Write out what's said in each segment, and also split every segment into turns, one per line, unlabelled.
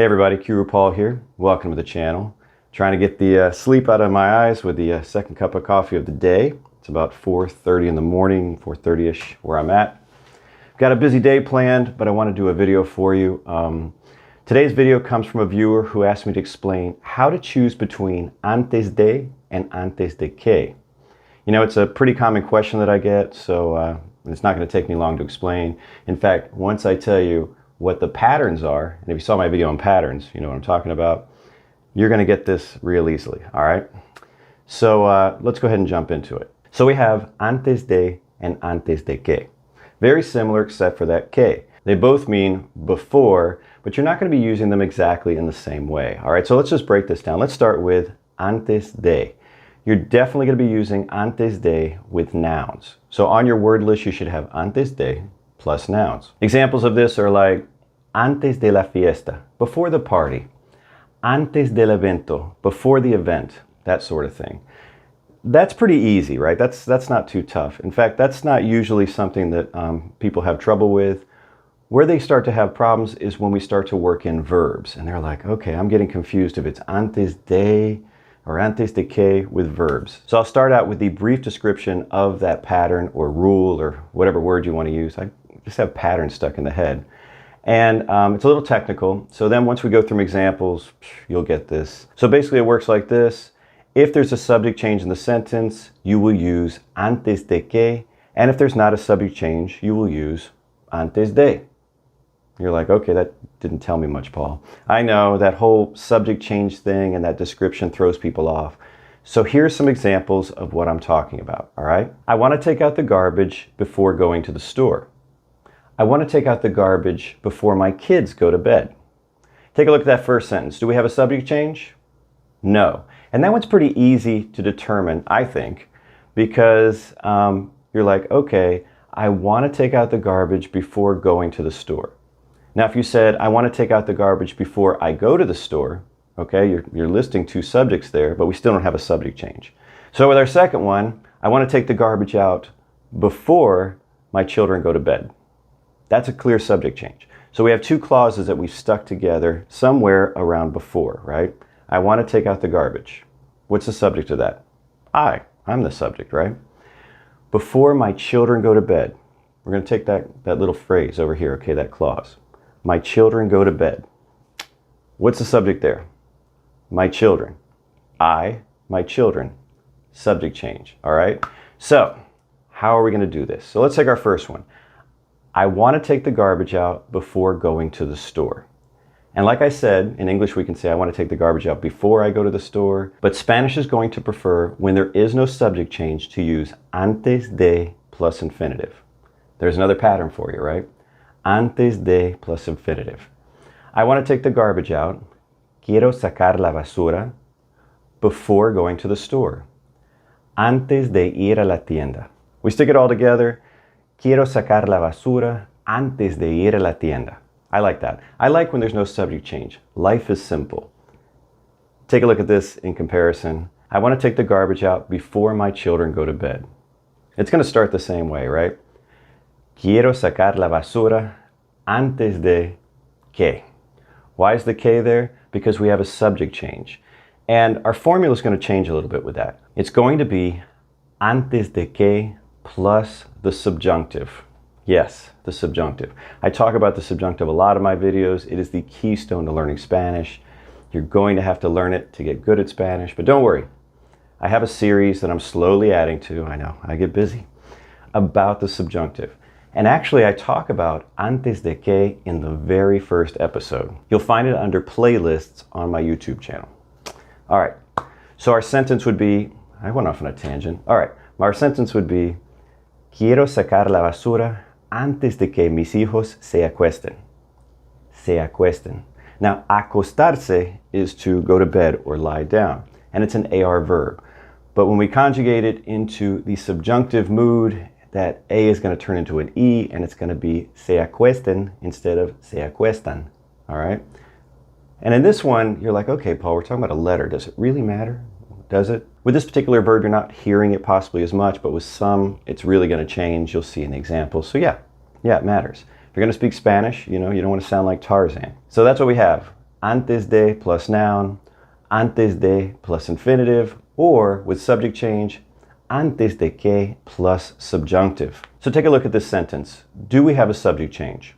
Hey everybody, Qroo here. Welcome to the channel. Trying to get the sleep out of my eyes with the second cup of coffee of the day. It's about 4:30 in the morning, 4:30ish where I'm at. Got a busy day planned, but I want to do a video for you. Today's video comes from a viewer who asked me to explain how to choose between antes de and antes de que. You know, it's a pretty common question that I get, so it's not going to take me long to explain. In fact, once I tell you what the patterns are, and if you saw my video on patterns, you know what I'm talking about, you're going to get this real easily, all right? So let's go ahead and jump into it. So we have antes de and antes de que. Very similar except for that que. They both mean before, but you're not going to be using them exactly in the same way, all right? So let's just break this down. Let's start with antes de. You're definitely going to be using antes de with nouns. So on your word list, you should have antes de plus nouns. Examples of this are like antes de la fiesta, before the party. Antes del evento, before the event, that sort of thing. That's pretty easy, right? That's not too tough. In fact, that's not usually something that people have trouble with. Where they start to have problems is when we start to work in verbs. And they're like, okay, I'm getting confused if it's antes de or antes de que with verbs. So I'll start out with the brief description of that pattern or rule or whatever word you want to use. I just have patterns stuck in the head. And it's a little technical. So then once we go through examples, you'll get this. So basically it works like this. If there's a subject change in the sentence, you will use antes de que. And if there's not a subject change, you will use antes de. You're like, okay, that didn't tell me much, Paul. I know that whole subject change thing and that description throws people off. So here's some examples of what I'm talking about, all right? I want to take out the garbage before going to the store. I want to take out the garbage before my kids go to bed. Take a look at that first sentence. Do we have a subject change? No. And that one's pretty easy to determine, I think, because you're like, okay, I want to take out the garbage before going to the store. Now, if you said, I want to take out the garbage before I go to the store, okay, you're listing two subjects there, but we still don't have a subject change. So with our second one, I want to take the garbage out before my children go to bed. That's a clear subject change. So we have two clauses that we've stuck together somewhere around before, right? I want to take out the garbage. What's the subject of that? I'm the subject, right? Before my children go to bed. We're going to take that little phrase over here, okay, that clause. My children go to bed. What's the subject there? My children. My children. Subject change, all right? So how are we going to do this? So let's take our first one. I want to take the garbage out before going to the store. And like I said, in English we can say I want to take the garbage out before I go to the store, but Spanish is going to prefer when there is no subject change to use antes de plus infinitive. There's another pattern for you, right? Antes de plus infinitive. I want to take the garbage out. Quiero sacar la basura before going to the store. Antes de ir a la tienda. We stick it all together. Quiero sacar la basura antes de ir a la tienda. I like that. I like when there's no subject change. Life is simple. Take a look at this in comparison. I want to take the garbage out before my children go to bed. It's going to start the same way, right? Quiero sacar la basura antes de que. Why is the que there? Because we have a subject change. And our formula is going to change a little bit with that. It's going to be antes de que plus the subjunctive. Yes, the subjunctive. I talk about the subjunctive a lot in my videos. It is the keystone to learning Spanish. You're going to have to learn it to get good at Spanish, but don't worry. I have a series that I'm slowly adding to, I know, I get busy, about the subjunctive. And actually, I talk about antes de que in the very first episode. You'll find it under playlists on my YouTube channel. All right, so our sentence would be, I went off on a tangent. All right, our sentence would be, quiero sacar la basura antes de que mis hijos se acuesten. Se acuesten. Now, acostarse is to go to bed or lie down, and it's an AR verb. But when we conjugate it into the subjunctive mood, that A is going to turn into an E, and it's going to be se acuesten instead of se acuestan, all right? And in this one, you're like, okay, Paul, we're talking about a letter. Does it really matter? Does it? With this particular verb, you're not hearing it possibly as much, but with some, it's really going to change. You'll see in the example. So yeah, it matters. If you're going to speak Spanish, you know, you don't want to sound like Tarzan. So that's what we have. antes de plus noun, antes de plus infinitive, or with subject change, antes de que plus subjunctive. So take a look at this sentence. Do we have a subject change?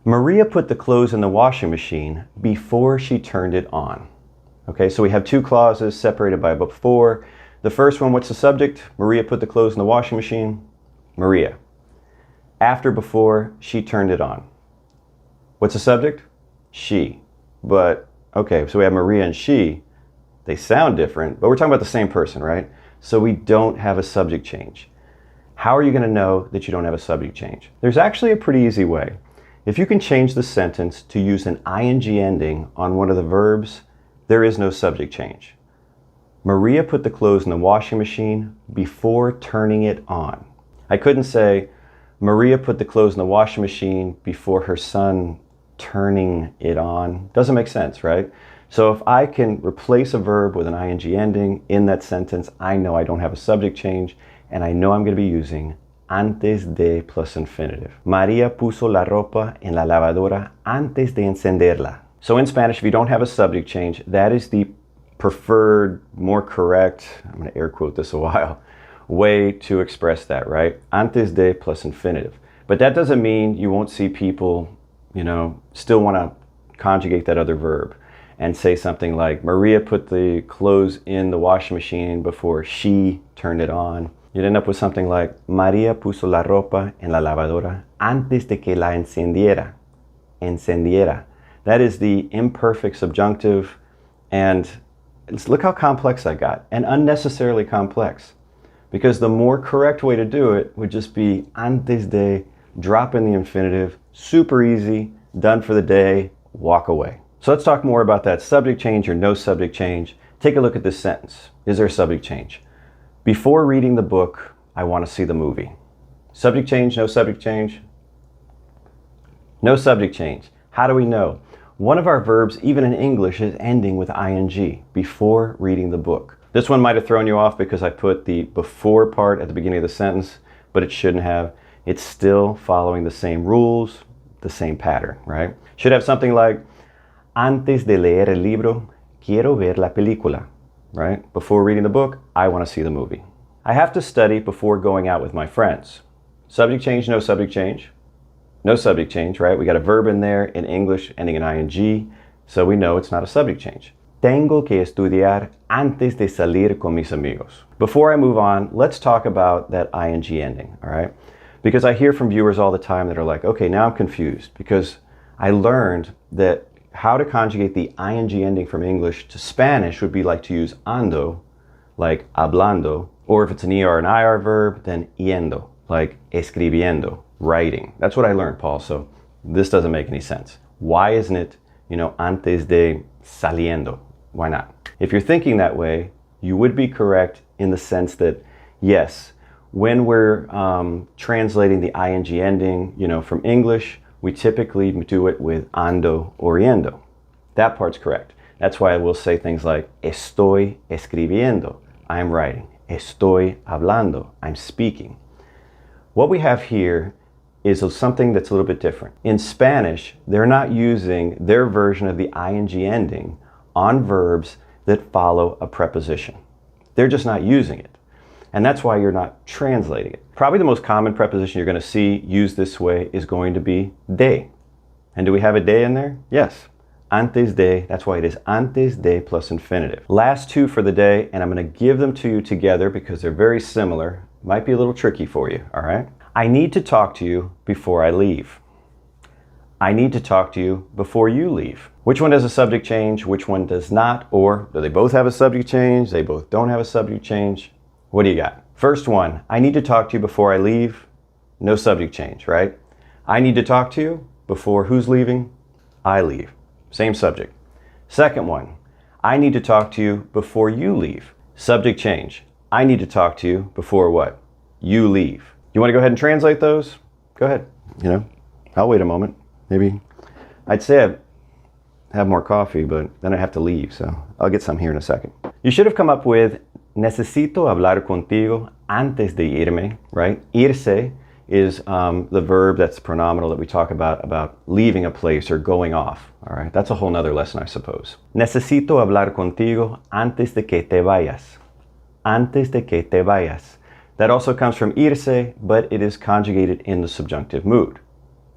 Maria put the clothes in the washing machine before she turned it on. Okay, so we have two clauses separated by before. The first one, what's the subject? Maria put the clothes in the washing machine. Maria. After before, she turned it on. What's the subject? She. But, okay, so we have Maria and she. They sound different, but we're talking about the same person, right? So we don't have a subject change. How are you going to know that you don't have a subject change? There's actually a pretty easy way. If you can change the sentence to use an ing ending on one of the verbs, there is no subject change. Maria put the clothes in the washing machine before turning it on. I couldn't say, Maria put the clothes in the washing machine before her son turning it on. Doesn't make sense, right? So if I can replace a verb with an ing ending in that sentence, I know I don't have a subject change, and I know I'm going to be using antes de plus infinitive. María puso la ropa en la lavadora antes de encenderla. So in Spanish, if you don't have a subject change, that is the preferred, more correct, I'm going to air quote this a while, way to express that, right? Antes de plus infinitive. But that doesn't mean you won't see people, still want to conjugate that other verb and say something like, Maria put the clothes in the washing machine before she turned it on. You'd end up with something like, María puso la ropa en la lavadora antes de que la encendiera. Encendiera. That is the imperfect subjunctive, and look how complex I got, and unnecessarily complex. Because the more correct way to do it would just be antes de, drop in the infinitive, super easy, done for the day, walk away. So let's talk more about that subject change or no subject change. Take a look at this sentence. Is there a subject change? Before reading the book, I want to see the movie. Subject change, no subject change? No subject change. How do we know? One of our verbs, even in English, is ending with ing, before reading the book. This one might have thrown you off because I put the before part at the beginning of the sentence, but it shouldn't have. It's still following the same rules, the same pattern, right? Should have something like, antes de leer el libro, quiero ver la película, right? Before reading the book, I want to see the movie. I have to study before going out with my friends. Subject change, no subject change? No subject change, right? We got a verb in there in English ending in ing, so we know it's not a subject change. Tengo que estudiar antes de salir con mis amigos. Before I move on, let's talk about that ing ending, all right? Because I hear from viewers all the time that are like, okay, now I'm confused because I learned that how to conjugate the ing ending from English to Spanish would be like to use ando, like hablando, or if it's an er and ir verb, then yendo, like escribiendo, writing. That's what I learned, Paul, so this doesn't make any sense. Why isn't it, antes de saliendo? Why not? If you're thinking that way, you would be correct in the sense that, yes, when we're translating the ing ending, from English, we typically do it with ando or yendo. That part's correct. That's why I will say things like, estoy escribiendo, I'm writing. Estoy hablando, I'm speaking. What we have here is something that's a little bit different. In Spanish, they're not using their version of the ing ending on verbs that follow a preposition. They're just not using it. And that's why you're not translating it. Probably the most common preposition you're going to see used this way is going to be de. And do we have a de in there? Yes. Antes de, that's why it is antes de plus infinitive. Last two for the day, and I'm going to give them to you together because they're very similar. Might be a little tricky for you, all right? I need to talk to you before I leave. I need to talk to you before you leave. Which one does a subject change? Which one does not? Or do they both have a subject change? They both don't have a subject change? What do you got? First one, I need to talk to you before I leave. No subject change, right? I need to talk to you before who's leaving? I leave. Same subject. Second one, I need to talk to you before you leave. Subject change. I need to talk to you before what? You leave. You want to go ahead and translate those? Go ahead. I'll wait a moment. Maybe. I'd say I'd have more coffee, but then I have to leave, so I'll get some here in a second. You should have come up with necesito hablar contigo antes de irme, right? Irse is the verb that's pronominal that we talk about leaving a place or going off. All right, that's a whole nother lesson, I suppose. Necesito hablar contigo antes de que te vayas. Antes de que te vayas. That also comes from irse, but it is conjugated in the subjunctive mood.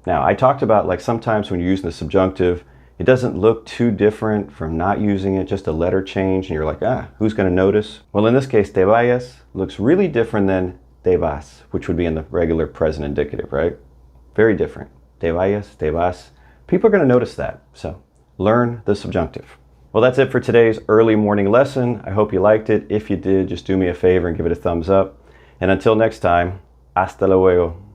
Now, I talked about like sometimes when you're using the subjunctive, it doesn't look too different from not using it, just a letter change, and you're like, who's going to notice? Well, in this case, te vayas looks really different than te vas, which would be in the regular present indicative, right? Very different. Te vayas, te vas. People are going to notice that, so learn the subjunctive. Well, that's it for today's early morning lesson. I hope you liked it. If you did, just do me a favor and give it a thumbs up. And until next time, hasta luego.